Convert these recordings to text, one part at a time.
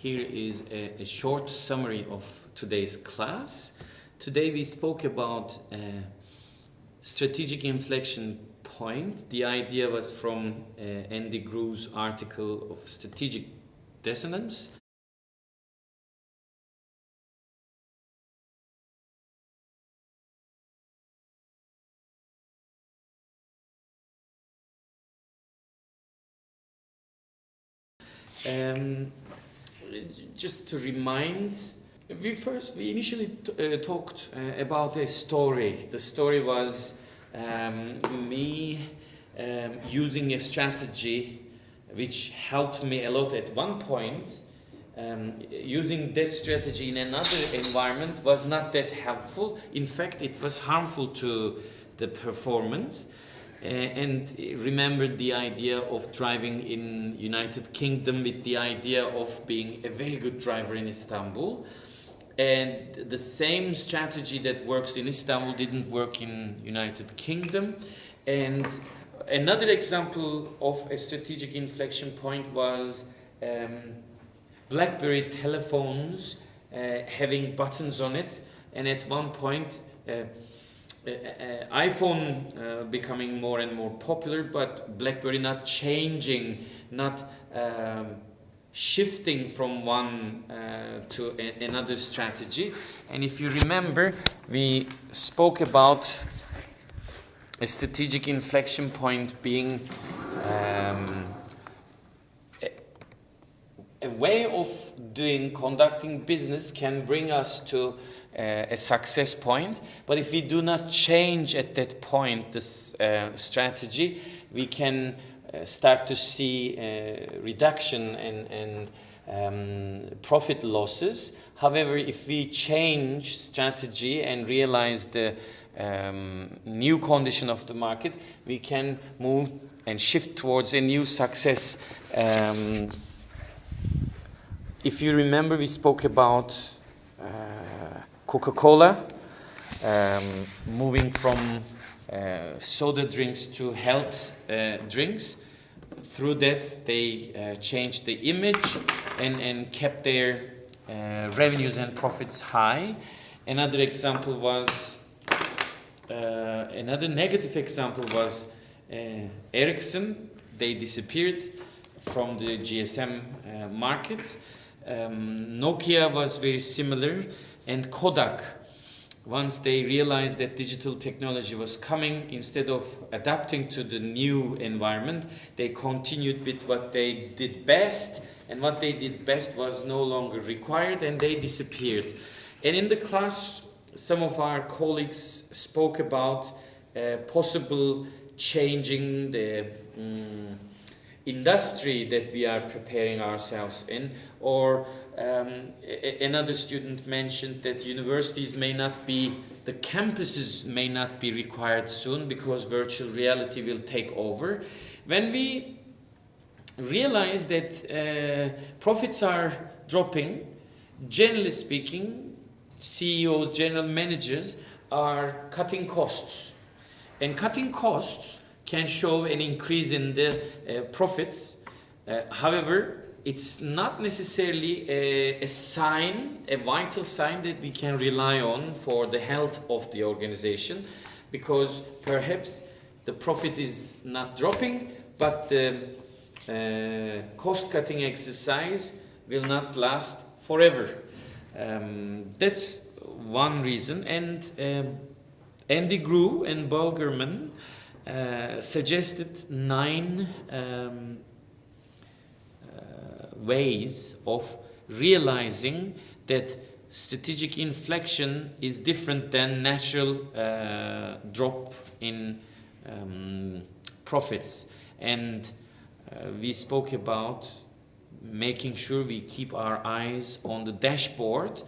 Here is a short summary of today's class. Today we spoke about strategic inflection point. The idea was from Andy Grove's article of strategic dissonance. Just to remind, we initially talked about a story. The story was me using a strategy which helped me a lot at one point. Using that strategy in another environment was not that helpful. In fact, it was harmful to the performance. And remembered the idea of driving in United Kingdom with the idea of being a very good driver in Istanbul. And the same strategy that works in Istanbul didn't work in United Kingdom. And another example of a strategic inflection point was BlackBerry telephones having buttons on it, and at one point iPhone becoming more and more popular, but BlackBerry not changing, not shifting from one to another strategy. And if you remember, we spoke about a strategic inflection point being a way of conducting business can bring us to a success point, but if we do not change at that point this strategy, we can start to see reduction and profit losses. However, if we change strategy and realize the new condition of the market, we can move and shift towards a new success. If you remember, we spoke about Coca-Cola moving from soda drinks to health drinks. Through that, they changed the image and kept their revenues and profits high. Another example was, another negative example was Ericsson. They disappeared from the GSM market. Nokia was very similar. And Kodak, once they realized that digital technology was coming, instead of adapting to the new environment, they continued with what they did best, and what they did best was no longer required, and they disappeared. And in the class, some of our colleagues spoke about possible changing the industry that we are preparing ourselves in, or another student mentioned that universities may not be, the campuses may not be required soon because virtual reality will take over. When we realize that profits are dropping, generally speaking, CEOs, general managers are cutting costs. And cutting costs can show an increase in the profits. However, it's not necessarily a sign, a vital sign that we can rely on for the health of the organization, because perhaps the profit is not dropping, but the cost-cutting exercise will not last forever. That's one reason. And Andy Grove and Bulgerman suggested 9 ways of realizing that strategic inflection is different than natural drop in profits. And we spoke about making sure we keep our eyes on the dashboard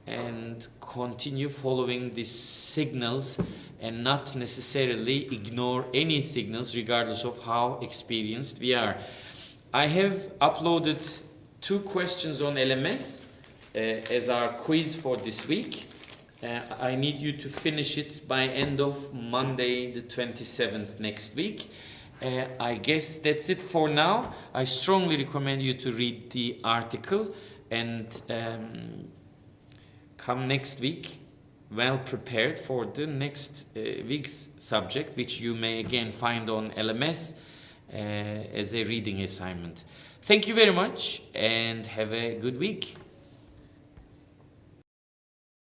and continue following these signals and not necessarily ignore any signals regardless of how experienced we are. I have uploaded 2 questions on LMS as our quiz for this week. I need you to finish it by end of Monday the 27th next week. I guess that's it for now. I strongly recommend you to read the article and come next week well prepared for the next week's subject, which you may again find on LMS as a reading assignment. Thank you very much and have a good week.